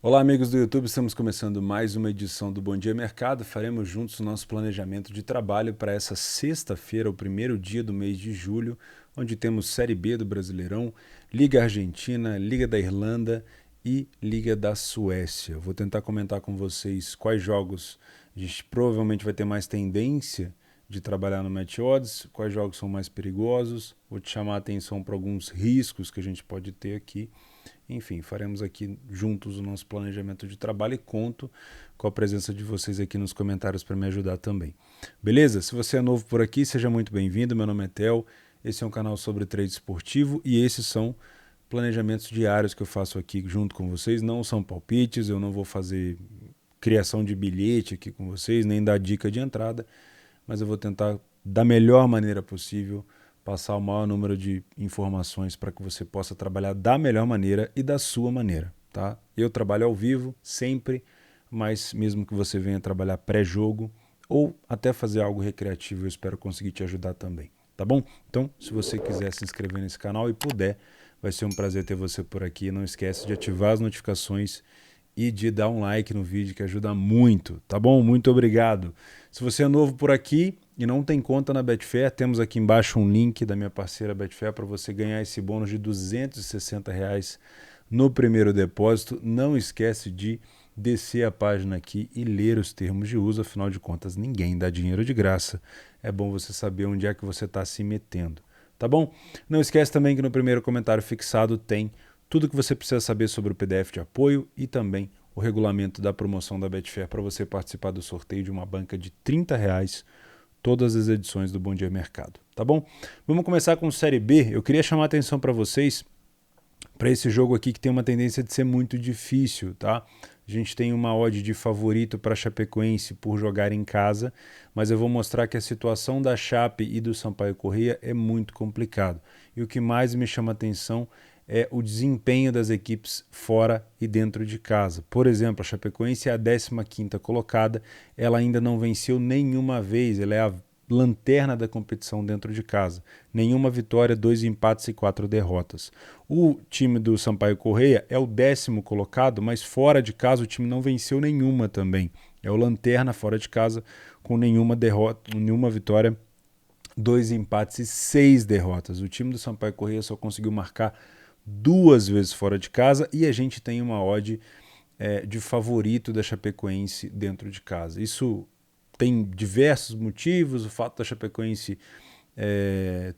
Olá, amigos do YouTube, estamos começando mais uma edição do Bom Dia Mercado. Faremos juntos o nosso planejamento de trabalho para essa sexta-feira, o primeiro dia do mês de julho, onde temos Série B do Brasileirão, Liga Argentina, Liga da Irlanda e Liga da Suécia. Eu vou tentar comentar com vocês quais jogos a gente provavelmente vai ter mais tendência de trabalhar no Match Odds, quais jogos são mais perigosos, vou te chamar a atenção para alguns riscos que a gente pode ter aqui. Enfim, faremos aqui juntos o nosso planejamento de trabalho e conto com a presença de vocês aqui nos comentários para me ajudar também. Beleza? Se você é novo por aqui, seja muito bem-vindo. Meu nome é Theo, esse é um canal sobre trade esportivo e esses são planejamentos diários que eu faço aqui junto com vocês. Não são palpites, eu não vou fazer criação de bilhete aqui com vocês, nem dar dica de entrada, mas eu vou tentar da melhor maneira possível passar o maior número de informações para que você possa trabalhar da melhor maneira e da sua maneira, tá? Eu trabalho ao vivo sempre, mas mesmo que você venha trabalhar pré-jogo ou até fazer algo recreativo, eu espero conseguir te ajudar também, tá bom? Então, se você quiser se inscrever nesse canal e puder, vai ser um prazer ter você por aqui. Não esquece de ativar as notificações e de dar um like no vídeo, que ajuda muito, tá bom? Muito obrigado. Se você é novo por aqui e não tem conta na Betfair, temos aqui embaixo um link da minha parceira Betfair para você ganhar esse bônus de R$ 260 no primeiro depósito. Não esquece de descer a página aqui e ler os termos de uso, afinal de contas ninguém dá dinheiro de graça. É bom você saber onde é que você está se metendo, tá bom? Não esquece também que no primeiro comentário fixado tem tudo que você precisa saber sobre o PDF de apoio e também o regulamento da promoção da Betfair para você participar do sorteio de uma banca de R$ 30 todas as edições do Bom Dia Mercado, tá bom? Vamos começar com Série B. Eu queria chamar a atenção para vocês para esse jogo aqui que tem uma tendência de ser muito difícil, tá? A gente tem uma odd de favorito para a Chapecoense por jogar em casa, mas eu vou mostrar que a situação da Chape e do Sampaio Corrêa é muito complicado. E o que mais me chama a atenção é o desempenho das equipes fora e dentro de casa. Por exemplo, a Chapecoense é a 15ª colocada, ela ainda não venceu nenhuma vez, ela é a lanterna da competição dentro de casa. Nenhuma vitória, 2 empates e 4 derrotas. O time do Sampaio Corrêa é o 10º colocado, mas fora de casa o time não venceu nenhuma também. É o lanterna fora de casa com nenhuma derrota, nenhuma vitória, 2 empates e 6 derrotas. O time do Sampaio Corrêa só conseguiu marcar 2 vezes fora de casa e a gente tem uma odd de favorito da Chapecoense dentro de casa. Isso tem diversos motivos, o fato da Chapecoense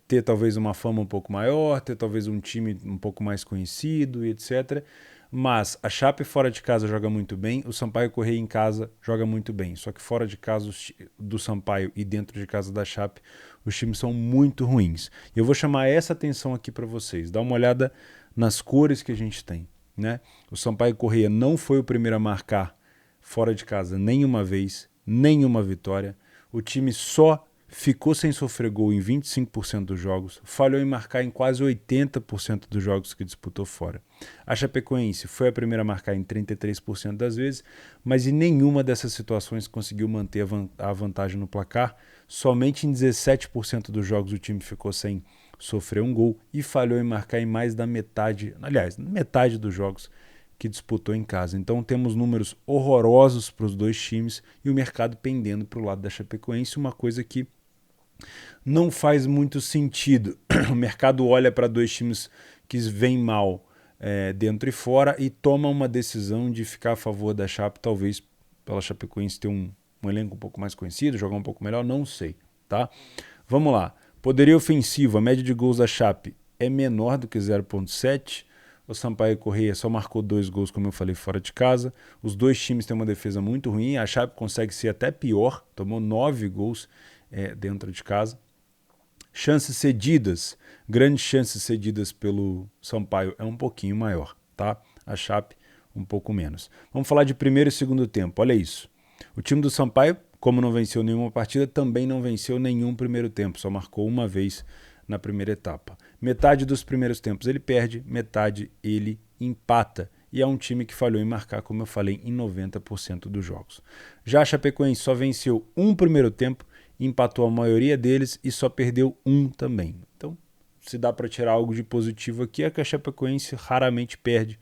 ter talvez uma fama um pouco maior, ter talvez um time um pouco mais conhecido e etc. Mas a Chape fora de casa joga muito bem, o Sampaio Corrêa em casa joga muito bem. Só que fora de casa do Sampaio e dentro de casa da Chape, os times são muito ruins. E eu vou chamar essa atenção aqui para vocês. Dá uma olhada nas cores que a gente tem, né? O Sampaio Corrêa não foi o primeiro a marcar fora de casa nenhuma vez, nenhuma vitória. O time só ficou sem sofrer gol em 25% dos jogos, falhou em marcar em quase 80% dos jogos que disputou fora. A Chapecoense foi a primeira a marcar em 33% das vezes, mas em nenhuma dessas situações conseguiu manter a vantagem no placar. Somente em 17% dos jogos o time ficou sem sofrer um gol e falhou em marcar em mais da metade, aliás, metade dos jogos que disputou em casa. Então temos números horrorosos para os dois times e o mercado pendendo para o lado da Chapecoense, uma coisa que não faz muito sentido. O mercado olha para dois times que vêm mal dentro e fora e toma uma decisão de ficar a favor da Chape, talvez pela Chapecoense ter um elenco um pouco mais conhecido, jogar um pouco melhor, não sei, tá? Vamos lá. Poderio ofensivo, a média de gols da Chape é menor do que 0,7. O Sampaio Corrêa só marcou 2 gols, como eu falei, fora de casa. Os dois times têm uma defesa muito ruim. A Chape consegue ser até pior, tomou 9 gols dentro de casa. Chances cedidas, grandes chances cedidas pelo Sampaio é um pouquinho maior, tá? A Chape um pouco menos. Vamos falar de primeiro e segundo tempo, olha isso. O time do Sampaio, como não venceu nenhuma partida, também não venceu nenhum primeiro tempo, só marcou uma vez na primeira etapa. Metade dos primeiros tempos ele perde, metade ele empata. E é um time que falhou em marcar, como eu falei, em 90% dos jogos. Já a Chapecoense só venceu um primeiro tempo, empatou a maioria deles e só perdeu um também. Então, se dá para tirar algo de positivo aqui, é que a Chapecoense raramente perde.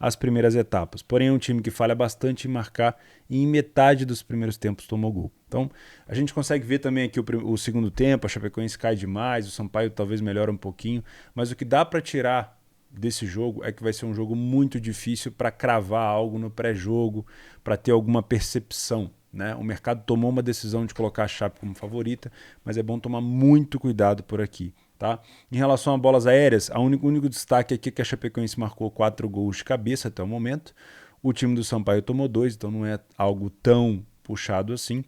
as primeiras etapas. Porém, é um time que falha bastante em marcar e em metade dos primeiros tempos tomou gol. Então, a gente consegue ver também aqui o segundo tempo, a Chapecoense cai demais, o Sampaio talvez melhora um pouquinho, mas o que dá para tirar desse jogo é que vai ser um jogo muito difícil para cravar algo no pré-jogo, para ter alguma percepção, né? O mercado tomou uma decisão de colocar a Chape como favorita, mas é bom tomar muito cuidado por aqui. Tá? Em relação a bolas aéreas, o único destaque aqui é que a Chapecoense marcou 4 gols de cabeça até o momento. O time do Sampaio tomou 2, então não é algo tão puxado assim.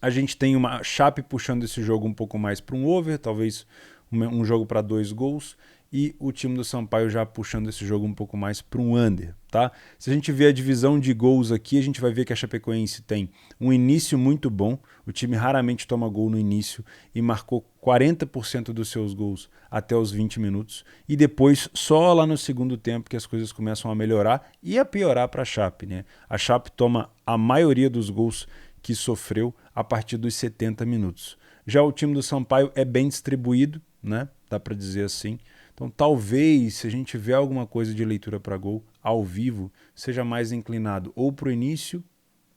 A gente tem uma Chape puxando esse jogo um pouco mais para um over, talvez um jogo para 2 gols. E o time do Sampaio já puxando esse jogo um pouco mais para um under, tá? Se a gente ver a divisão de gols aqui, a gente vai ver que a Chapecoense tem um início muito bom, o time raramente toma gol no início e marcou 40% dos seus gols até os 20 minutos, e depois só lá no segundo tempo que as coisas começam a melhorar e a piorar para a Chape, né? A Chape toma a maioria dos gols que sofreu a partir dos 70 minutos. Já o time do Sampaio é bem distribuído, né? Dá para dizer assim. Então, talvez, se a gente tiver alguma coisa de leitura para gol ao vivo, seja mais inclinado ou para o início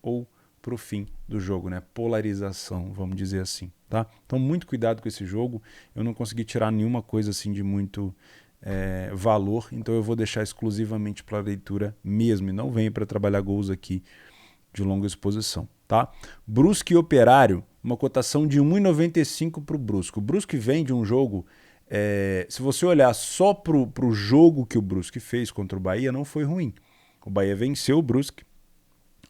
ou para o fim do jogo, né? Polarização, vamos dizer assim, tá? Então, muito cuidado com esse jogo. Eu não consegui tirar nenhuma coisa assim de muito valor, então eu vou deixar exclusivamente para leitura mesmo. E não venho para trabalhar gols aqui de longa exposição, tá? Brusque e Operário, uma cotação de 1,95 para o Brusque. O Brusque vem de um jogo... se você olhar só para o jogo que o Brusque fez contra o Bahia, não foi ruim. O Bahia venceu o Brusque,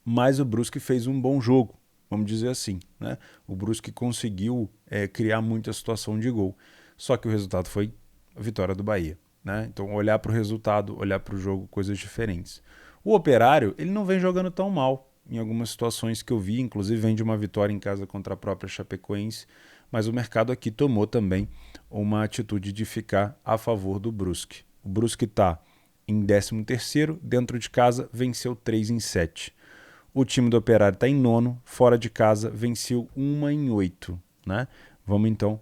mas o Brusque fez um bom jogo, vamos dizer assim, né? O Brusque conseguiu criar muita situação de gol, só que o resultado foi a vitória do Bahia, né? Então olhar para o resultado, olhar para o jogo, coisas diferentes. O Operário, ele não vem jogando tão mal em algumas situações que eu vi, inclusive vem de uma vitória em casa contra a própria Chapecoense, mas o mercado aqui tomou também uma atitude de ficar a favor do Brusque. O Brusque está em 13º, dentro de casa venceu 3 em 7. O time do Operário está em 9º, fora de casa venceu 1 em 8. Né? Vamos então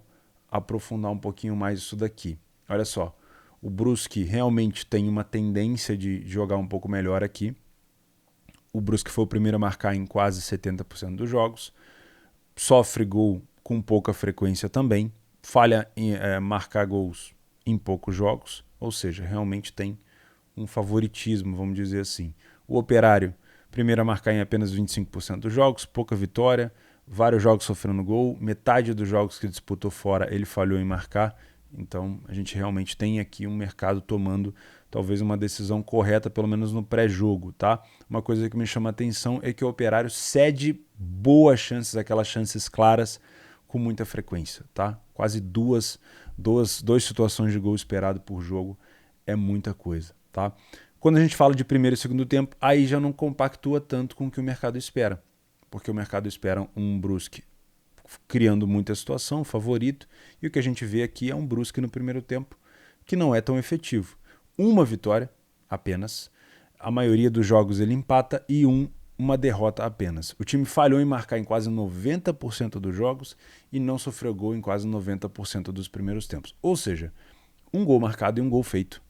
aprofundar um pouquinho mais isso daqui. Olha só, o Brusque realmente tem uma tendência de jogar um pouco melhor aqui. O Brusque foi o primeiro a marcar em quase 70% dos jogos, sofre gol com pouca frequência também, falha em marcar gols em poucos jogos, ou seja, realmente tem um favoritismo, vamos dizer assim. O Operário, primeiro a marcar em apenas 25% dos jogos, pouca vitória, vários jogos sofrendo gol, metade dos jogos que disputou fora ele falhou em marcar, então a gente realmente tem aqui um mercado tomando talvez uma decisão correta, pelo menos no pré-jogo, tá? Uma coisa que me chama a atenção é que o Operário cede boas chances, aquelas chances claras, com muita frequência, tá? Quase duas situações de gol esperado por jogo é muita coisa, tá? Quando a gente fala de primeiro e segundo tempo, aí já não compactua tanto com o que o mercado espera, porque o mercado espera um Brusque criando muita situação, favorito, e o que a gente vê aqui é um Brusque no primeiro tempo que não é tão efetivo. Uma vitória apenas, a maioria dos jogos ele empata e uma derrota apenas. O time falhou em marcar em quase 90% dos jogos e não sofreu gol em quase 90% dos primeiros tempos. Ou seja, um gol marcado e um gol feito.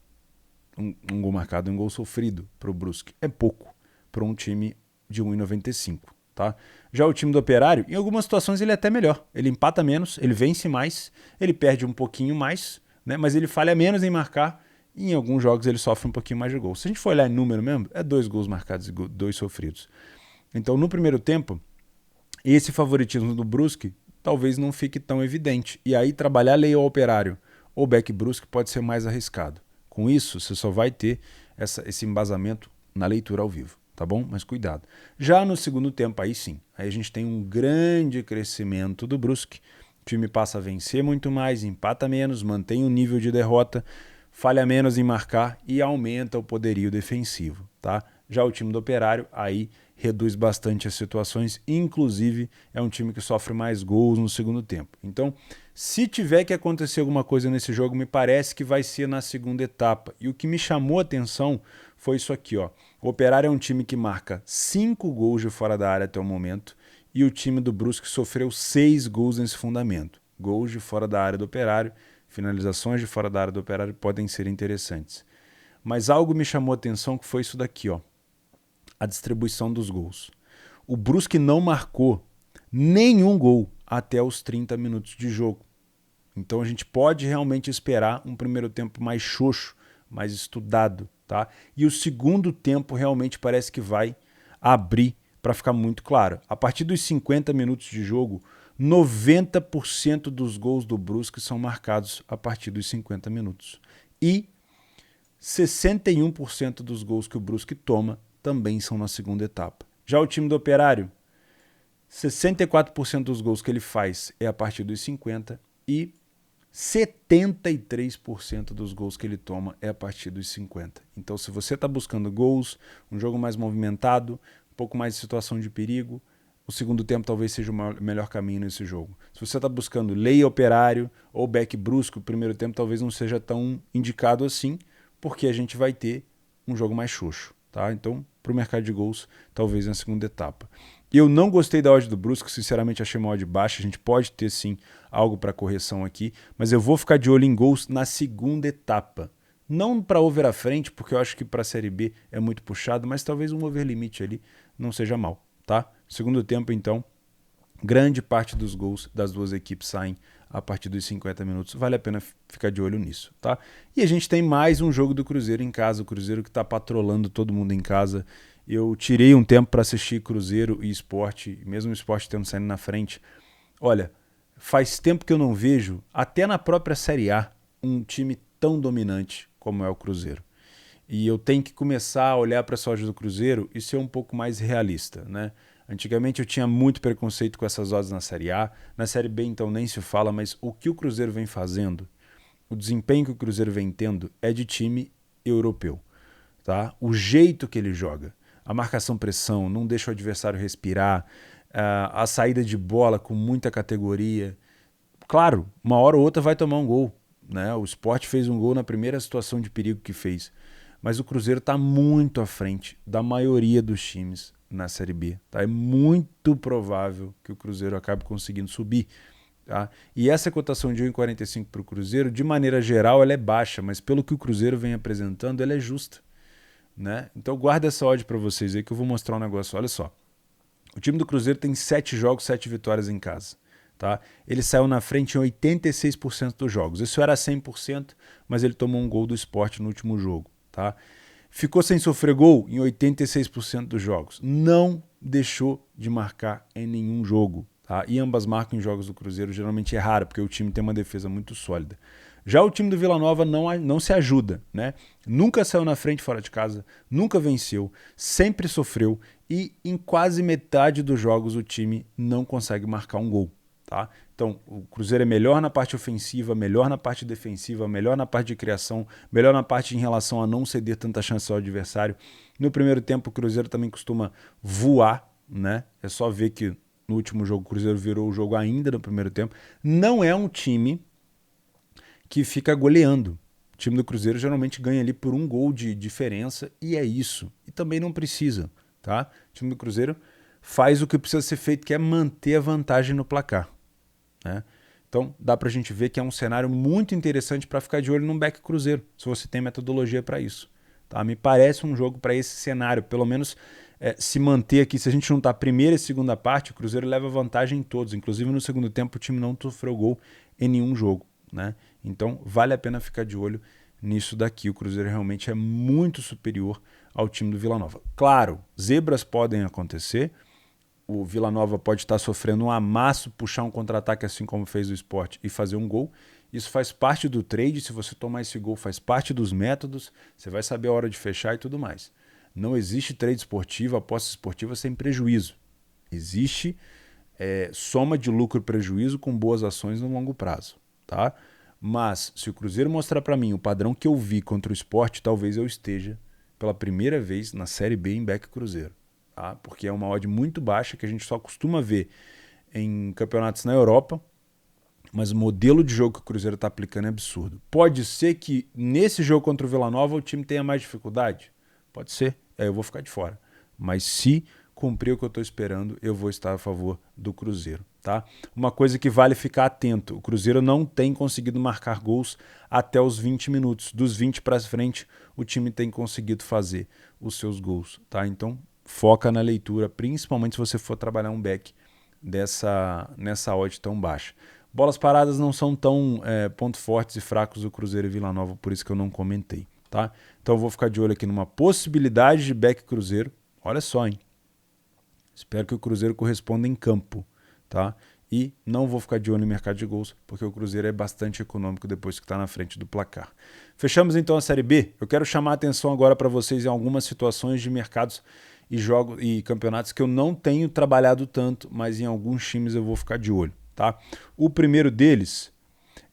Um gol marcado e um gol sofrido para o Brusque. É pouco para um time de 1,95. Tá? Já o time do Operário, em algumas situações ele é até melhor. Ele empata menos, ele vence mais, ele perde um pouquinho mais, né? Mas ele falha menos em marcar. E em alguns jogos ele sofre um pouquinho mais de gols. Se a gente for olhar em número mesmo, é 2 gols marcados e 2 sofridos. Então, no primeiro tempo, esse favoritismo do Brusque talvez não fique tão evidente. E aí, trabalhar lei ao Operário ou back Brusque pode ser mais arriscado. Com isso, você só vai ter esse embasamento na leitura ao vivo, tá bom? Mas cuidado. Já no segundo tempo, aí sim, aí a gente tem um grande crescimento do Brusque. O time passa a vencer muito mais, empata menos, mantém o nível de derrota, falha menos em marcar e aumenta o poderio defensivo, tá? Já o time do Operário aí reduz bastante as situações, inclusive é um time que sofre mais gols no segundo tempo. Então, se tiver que acontecer alguma coisa nesse jogo, me parece que vai ser na segunda etapa. E o que me chamou a atenção foi isso aqui, ó. O Operário é um time que marca 5 gols de fora da área até o momento e o time do Brusque sofreu 6 gols nesse fundamento. Gols de fora da área do Operário, finalizações de fora da área do Operário podem ser interessantes. mas algo me chamou a atenção que foi isso daqui, ó, a distribuição dos gols. O Brusque não marcou nenhum gol até os 30 minutos de jogo. Então a gente pode realmente esperar um primeiro tempo mais xoxo, mais estudado, tá? E o segundo tempo realmente parece que vai abrir para ficar muito claro. A partir dos 50 minutos de jogo, 90% dos gols do Brusque são marcados a partir dos 50 minutos. E 61% dos gols que o Brusque toma também são na segunda etapa. Já o time do Operário, 64% dos gols que ele faz é a partir dos 50 e 73% dos gols que ele toma é a partir dos 50. Então, se você está buscando gols, um jogo mais movimentado, um pouco mais de situação de perigo, o segundo tempo talvez seja o melhor caminho nesse jogo. Se você está buscando Leia Operário ou Beck Brusque, o primeiro tempo talvez não seja tão indicado assim, porque a gente vai ter um jogo mais xoxo. Tá? Então, para o mercado de gols, talvez na segunda etapa. Eu não gostei da odd do Brusque, sinceramente achei uma odd baixa, a gente pode ter sim algo para correção aqui, mas eu vou ficar de olho em gols na segunda etapa. Não para over à frente, porque eu acho que para a Série B é muito puxado, mas talvez um over limite ali não seja mal. Tá? Segundo tempo, então, grande parte dos gols das duas equipes saem a partir dos 50 minutos. Vale a pena ficar de olho nisso, tá? E a gente tem mais um jogo do Cruzeiro em casa. O Cruzeiro que está patrolando todo mundo em casa. Eu tirei um tempo para assistir Cruzeiro e Sport, mesmo o Sport tendo saído na frente. Olha, faz tempo que eu não vejo, até na própria Série A, um time tão dominante como é o Cruzeiro. E eu tenho que começar a olhar para essa odds do Cruzeiro e ser um pouco mais realista, né? Antigamente eu tinha muito preconceito com essas odds na Série A. Na Série B, então, nem se fala, mas o que o Cruzeiro vem fazendo, o desempenho que o Cruzeiro vem tendo é de time europeu. Tá? O jeito que ele joga, a marcação-pressão, não deixa o adversário respirar, a saída de bola com muita categoria. Claro, uma hora ou outra vai tomar um gol. Né? O Sport fez um gol na primeira situação de perigo que fez. Mas o Cruzeiro está muito à frente da maioria dos times na Série B. Tá? É muito provável que o Cruzeiro acabe conseguindo subir. Tá? E essa cotação de 1,45 para o Cruzeiro, de maneira geral, ela é baixa, mas pelo que o Cruzeiro vem apresentando, ela é justa. Né? Então guarda essa odd para vocês aí que eu vou mostrar um negócio. Olha só, o time do Cruzeiro tem 7 jogos, 7 vitórias em casa. Tá? Ele saiu na frente em 86% dos jogos. Isso era 100%, mas ele tomou um gol do Sport no último jogo. Tá? Ficou sem sofrer gol em 86% dos jogos. Não deixou de marcar em nenhum jogo. Tá? E ambas marcam em jogos do Cruzeiro. Geralmente é raro, porque o time tem uma defesa muito sólida. Já o time do Vila Nova não se ajuda. Né? Nunca saiu na frente fora de casa, nunca venceu, sempre sofreu e em quase metade dos jogos o time não consegue marcar um gol. Tá? Então, o Cruzeiro é melhor na parte ofensiva, melhor na parte defensiva, melhor na parte de criação, melhor na parte em relação a não ceder tanta chance ao adversário. No primeiro tempo, o Cruzeiro também costuma voar, né? É só ver que no último jogo o Cruzeiro virou o jogo ainda no primeiro tempo. Não é um time que fica goleando. O time do Cruzeiro geralmente ganha ali por um gol de diferença e é isso. E também não precisa, tá? O time do Cruzeiro faz o que precisa ser feito, que é manter a vantagem no placar. Né? Então dá pra gente ver que é um cenário muito interessante para ficar de olho num Beck Cruzeiro, se você tem metodologia para isso. Tá? Me parece um jogo para esse cenário, pelo menos se manter aqui. Se a gente não tá primeira e segunda parte, o Cruzeiro leva vantagem em todos, inclusive no segundo tempo o time não sofreu gol em nenhum jogo. Né? Então vale a pena ficar de olho nisso daqui. O Cruzeiro realmente é muito superior ao time do Vila Nova. Claro, zebras podem acontecer. O Vila Nova pode estar sofrendo um amasso, puxar um contra-ataque assim como fez o Sport e fazer um gol. Isso faz parte do trade, se você tomar esse gol faz parte dos métodos, você vai saber a hora de fechar e tudo mais. Não existe trade esportivo, aposta esportiva sem prejuízo. Existe soma de lucro e prejuízo com boas ações no longo prazo. Tá? Mas se o Cruzeiro mostrar para mim o padrão que eu vi contra o Sport, talvez eu esteja pela primeira vez na Série B em Beck Cruzeiro. Tá? Porque é uma odd muito baixa que a gente só costuma ver em campeonatos na Europa, mas o modelo de jogo que o Cruzeiro está aplicando é absurdo. Pode ser que nesse jogo contra o Vila Nova o time tenha mais dificuldade? Pode ser, aí eu vou ficar de fora. Mas se cumprir o que eu estou esperando, eu vou estar a favor do Cruzeiro, tá? Uma coisa que vale ficar atento, o Cruzeiro não tem conseguido marcar gols até os 20 minutos. Dos 20 para frente, o time tem conseguido fazer os seus gols, tá? Então, foca na leitura, principalmente se você for trabalhar um back nessa odd tão baixa. Bolas paradas não são tão pontos fortes e fracos do Cruzeiro e Vila Nova, por isso que eu não comentei, tá? Então, eu vou ficar de olho aqui numa possibilidade de back Cruzeiro. Olha só, hein? Espero que o Cruzeiro corresponda em campo, tá? E não vou ficar de olho no mercado de gols, porque o Cruzeiro é bastante econômico depois que está na frente do placar. Fechamos então a Série B. Eu quero chamar a atenção agora para vocês em algumas situações de mercados e jogos e campeonatos que eu não tenho trabalhado tanto, mas em alguns times eu vou ficar de olho, tá? O primeiro deles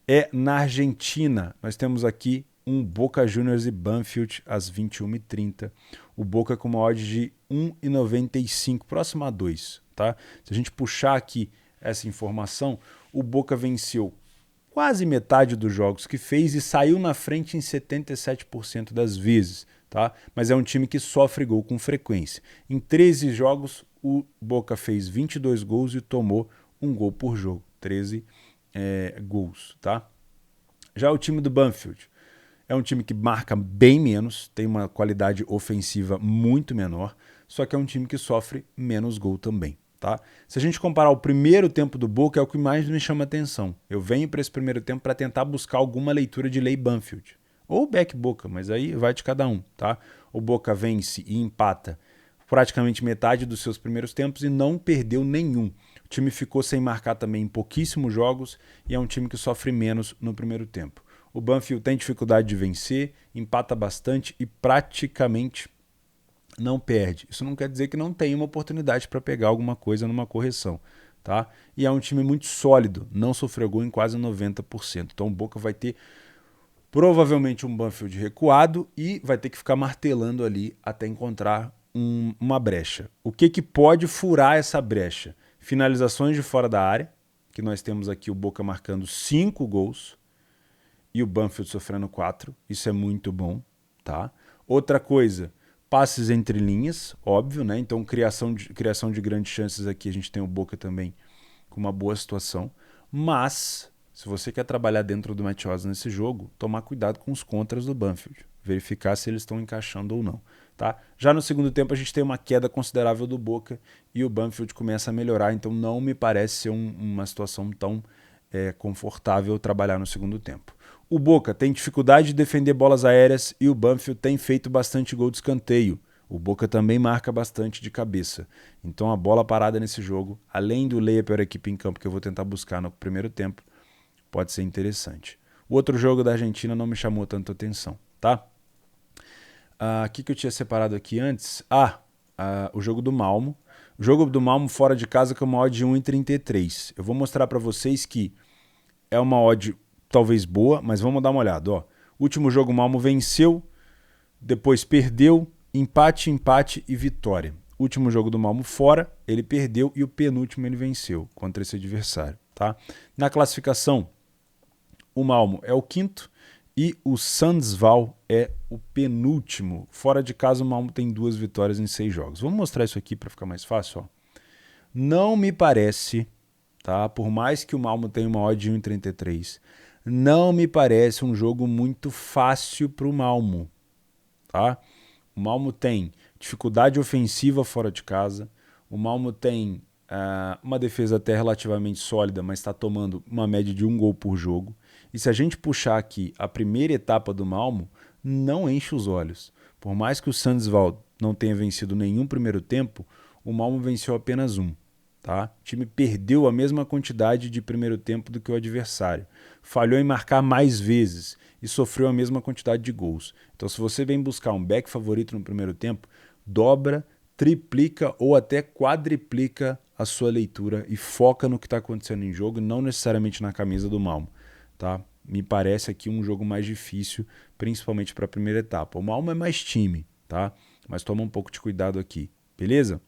é na Argentina. Nós temos aqui um Boca Juniors e Banfield às 21h30. O Boca com uma odd de 1,95, próximo a 2, tá? Se a gente puxar aqui essa informação, o Boca venceu quase metade dos jogos que fez e saiu na frente em 77% das vezes, tá? Mas é um time que sofre gol com frequência. Em 13 jogos, o Boca fez 22 gols e tomou um gol por jogo, 13 gols, tá? Já o time do Banfield é um time que marca bem menos, tem uma qualidade ofensiva muito menor, só que é um time que sofre menos gol também, tá? Se a gente comparar o primeiro tempo do Boca, é o que mais me chama atenção. Eu venho para esse primeiro tempo para tentar buscar alguma leitura de lei Banfield, ou back Boca, mas aí vai de cada um, tá? O Boca vence e empata praticamente metade dos seus primeiros tempos e não perdeu nenhum. O time ficou sem marcar também em pouquíssimos jogos e é um time que sofre menos no primeiro tempo. O Banfield tem dificuldade de vencer, empata bastante e praticamente não perde. Isso não quer dizer que não tem uma oportunidade para pegar alguma coisa numa correção, tá? E é um time muito sólido, não sofreu gol em quase 90%. Então o Boca vai ter provavelmente um Banfield recuado e vai ter que ficar martelando ali até encontrar uma brecha. O que pode furar essa brecha? Finalizações de fora da área, que nós temos aqui o Boca marcando 5 gols, e o Banfield sofrendo 4, isso é muito bom, tá? Outra coisa, passes entre linhas, óbvio, né? Então criação de grandes chances aqui, a gente tem o Boca também com uma boa situação, mas se você quer trabalhar dentro do match odds nesse jogo, tomar cuidado com os contras do Banfield, verificar se eles estão encaixando ou não, tá? Já no segundo tempo a gente tem uma queda considerável do Boca e o Banfield começa a melhorar, então não me parece ser uma situação tão confortável trabalhar no segundo tempo. O Boca tem dificuldade de defender bolas aéreas e o Banfield tem feito bastante gol de escanteio. O Boca também marca bastante de cabeça. Então a bola parada nesse jogo, além do lay para a equipe em campo que eu vou tentar buscar no primeiro tempo, pode ser interessante. O outro jogo da Argentina não me chamou tanto atenção, tá? O que eu tinha separado aqui antes? O jogo do Malmo. O jogo do Malmo fora de casa com uma odd de 1,33. Eu vou mostrar para vocês que é uma odd talvez boa, mas vamos dar uma olhada. Ó. Último jogo o Malmo venceu, depois perdeu, empate e vitória. Último jogo do Malmo fora, ele perdeu e o penúltimo ele venceu contra esse adversário. Tá? Na classificação, o Malmo é o quinto e o Sundsvall é o penúltimo. Fora de casa, o Malmo tem 2 vitórias em 6 jogos. Vamos mostrar isso aqui para ficar mais fácil. Ó. Não me parece, tá? Por mais que o Malmo tenha uma odd de 1,33, não me parece um jogo muito fácil para o Malmo. Tá? O Malmo tem dificuldade ofensiva fora de casa, o Malmo tem uma defesa até relativamente sólida, mas está tomando uma média de 1 gol por jogo. E se a gente puxar aqui a primeira etapa do Malmo, não enche os olhos. Por mais que o Sundsvall não tenha vencido nenhum primeiro tempo, o Malmo venceu apenas 1. Tá? O time perdeu a mesma quantidade de primeiro tempo do que o adversário. Falhou em marcar mais vezes e sofreu a mesma quantidade de gols. Então, se você vem buscar um back favorito no primeiro tempo, dobra, triplica ou até quadriplica a sua leitura e foca no que está acontecendo em jogo, não necessariamente na camisa do Malmo. Tá? Me parece aqui um jogo mais difícil, principalmente para a primeira etapa. O Malmo é mais time, tá? Mas toma um pouco de cuidado aqui, beleza?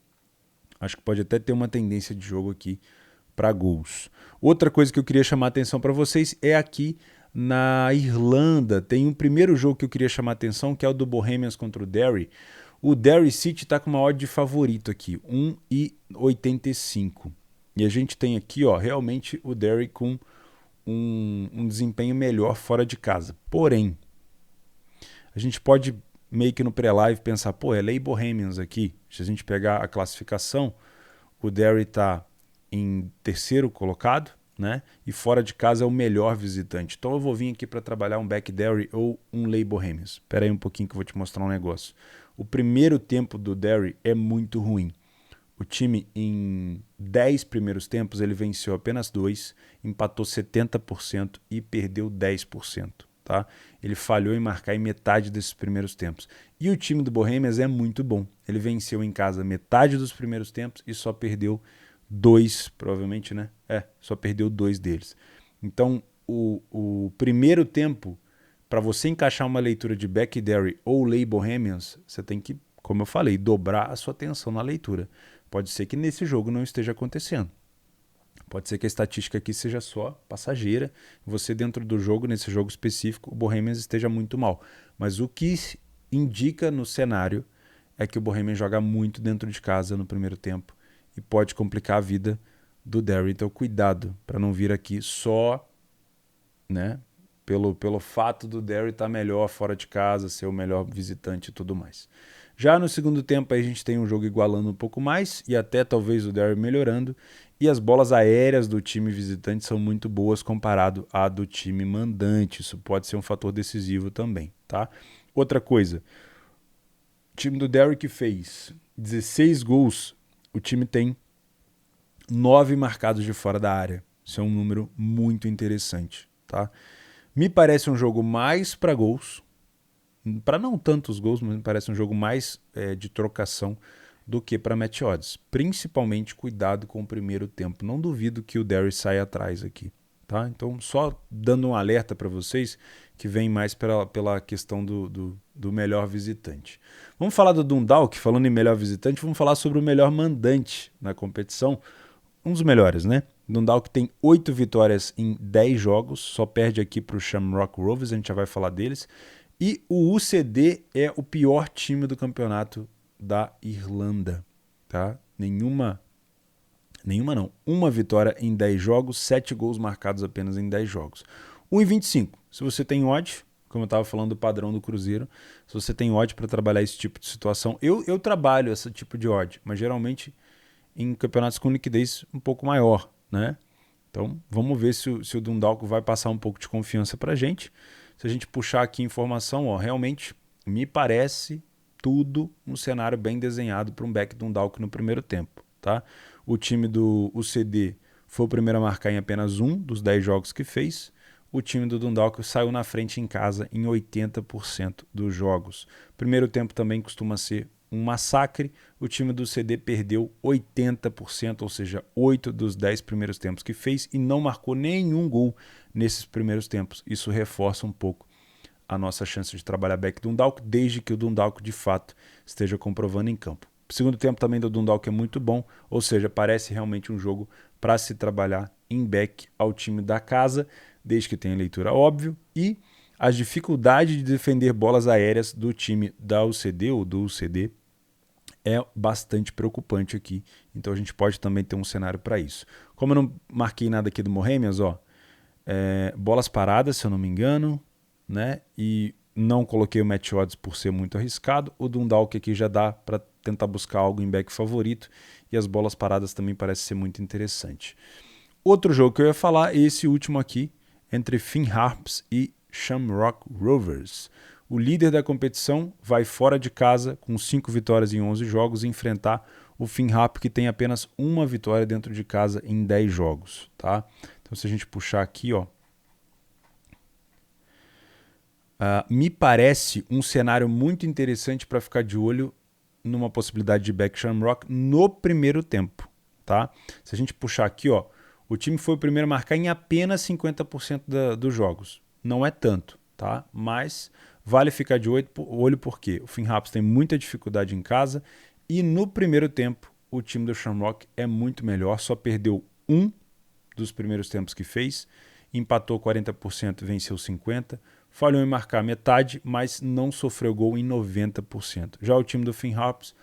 Acho que pode até ter uma tendência de jogo aqui para gols. Outra coisa que eu queria chamar a atenção para vocês é aqui na Irlanda. Tem um primeiro jogo que eu queria chamar a atenção, que é o do Bohemians contra o Derry. O Derry City está com uma odd de favorito aqui, 1,85. E a gente tem aqui, ó, realmente o Derry com um desempenho melhor fora de casa. Porém, a gente pode meio que no pré-live pensar, pô, é Lei Bohemians aqui. Se a gente pegar a classificação, o Derry está em terceiro colocado, né? E fora de casa é o melhor visitante. Então eu vou vir aqui para trabalhar um back Derry ou um Lei Bohemians. Espera aí um pouquinho que eu vou te mostrar um negócio. O primeiro tempo do Derry é muito ruim. O time, em 10 primeiros tempos, ele venceu apenas 2, empatou 70% e perdeu 10%. Tá? Ele falhou em marcar em metade desses primeiros tempos. E o time do Bohemians é muito bom. Ele venceu em casa metade dos primeiros tempos e só perdeu 2, provavelmente, né? Só perdeu 2 deles. Então, o primeiro tempo, para você encaixar uma leitura de Back Derry ou Lei Bohemians, você tem que, como eu falei, dobrar a sua atenção na leitura. Pode ser que nesse jogo não esteja acontecendo. Pode ser que a estatística aqui seja só passageira. Você dentro do jogo, nesse jogo específico, o Bohemians esteja muito mal. Mas o que indica no cenário é que o Bohemians joga muito dentro de casa no primeiro tempo e pode complicar a vida do Derry. Então cuidado para não vir aqui só, né, pelo fato do Derry estar melhor fora de casa, ser o melhor visitante e tudo mais. Já no segundo tempo aí a gente tem um jogo igualando um pouco mais e até talvez o Derry melhorando. E as bolas aéreas do time visitante são muito boas comparado à do time mandante. Isso pode ser um fator decisivo também, tá? Outra coisa, o time do Derry que fez 16 gols, o time tem 9 marcados de fora da área. Isso é um número muito interessante, tá? Me parece um jogo mais para gols, para não tantos gols, mas me parece um jogo mais de trocação do que para match odds. Principalmente cuidado com o primeiro tempo. Não duvido que o Derry saia atrás aqui. Tá? Então, só dando um alerta para vocês que vem mais pela questão do melhor visitante. Vamos falar do Dundalk, falando em melhor visitante, vamos falar sobre o melhor mandante na competição. Um dos melhores, né? Dundalk tem 8 vitórias em 10 jogos, só perde aqui para o Shamrock Rovers, a gente já vai falar deles. E o UCD é o pior time do campeonato da Irlanda, tá? Uma vitória em 10 jogos, 7 gols marcados apenas em 10 jogos. 1,25. Se você tem odd, como eu estava falando do padrão do Cruzeiro, se você tem odd para trabalhar esse tipo de situação, eu trabalho esse tipo de odd, mas geralmente em campeonatos com liquidez um pouco maior, né? Então, vamos ver se o Dundalk vai passar um pouco de confiança para a gente. Se a gente puxar aqui informação, ó, realmente me parece tudo um cenário bem desenhado para um back Dundalk no primeiro tempo. Tá? O time do UCD foi o primeiro a marcar em apenas um dos 10 jogos que fez. O time do Dundalk saiu na frente em casa em 80% dos jogos. Primeiro tempo também costuma ser um massacre. O time do CD perdeu 80%, ou seja, 8 dos 10 primeiros tempos que fez e não marcou nenhum gol nesses primeiros tempos. Isso reforça um pouco a nossa chance de trabalhar back Dundalk, desde que o Dundalk de fato esteja comprovando em campo. O segundo tempo também do Dundalk é muito bom, ou seja, parece realmente um jogo para se trabalhar em back ao time da casa, desde que tenha leitura óbvio, e as dificuldades de defender bolas aéreas do time da UCD ou do UCD é bastante preocupante aqui, então a gente pode também ter um cenário para isso. Como eu não marquei nada aqui do Bohemians, bolas paradas, se eu não me engano, né? E não coloquei o match odds por ser muito arriscado. O Dundalk aqui já dá para tentar buscar algo em back favorito e as bolas paradas também parece ser muito interessante. Outro jogo que eu ia falar é esse último aqui, entre Finn Harps e Shamrock Rovers. O líder da competição vai fora de casa com 5 vitórias em 11 jogos e enfrentar o Finn Harps, que tem apenas uma vitória dentro de casa em 10 jogos. Tá? Então se a gente puxar aqui, ó, me parece um cenário muito interessante para ficar de olho numa possibilidade de back Shamrock no primeiro tempo. Tá? Se a gente puxar aqui, ó, o time foi o primeiro a marcar em apenas 50% dos jogos. Não é tanto, tá? Mas vale ficar de olho porque o Finn Harps tem muita dificuldade em casa e no primeiro tempo o time do Shamrock é muito melhor, só perdeu um dos primeiros tempos que fez, empatou 40% e venceu 50%, falhou em marcar metade, mas não sofreu gol em 90%. Já o time do Finn Harps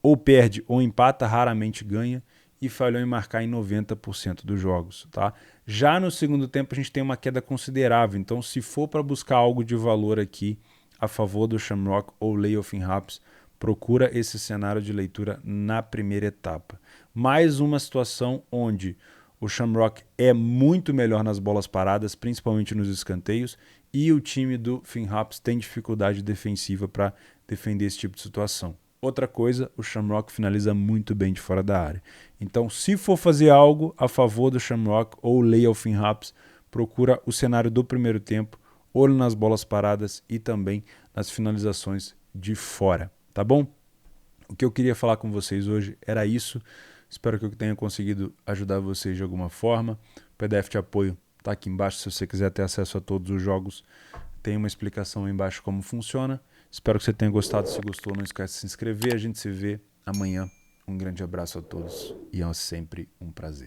ou perde ou empata, raramente ganha, e falhou em marcar em 90% dos jogos. Tá? Já no segundo tempo a gente tem uma queda considerável, então se for para buscar algo de valor aqui a favor do Shamrock ou leia o Finn Harps, procura esse cenário de leitura na primeira etapa. Mais uma situação onde o Shamrock é muito melhor nas bolas paradas, principalmente nos escanteios, e o time do Finn Harps tem dificuldade defensiva para defender esse tipo de situação. Outra coisa, o Shamrock finaliza muito bem de fora da área. Então, se for fazer algo a favor do Shamrock ou leia o Finn Harps, procura o cenário do primeiro tempo, olho nas bolas paradas e também nas finalizações de fora, tá bom? O que eu queria falar com vocês hoje era isso. Espero que eu tenha conseguido ajudar vocês de alguma forma. O PDF de apoio está aqui embaixo, se você quiser ter acesso a todos os jogos. Tem uma explicação aí embaixo como funciona. Espero que você tenha gostado. Se gostou, não esquece de se inscrever. A gente se vê amanhã. Um grande abraço a todos e é sempre um prazer.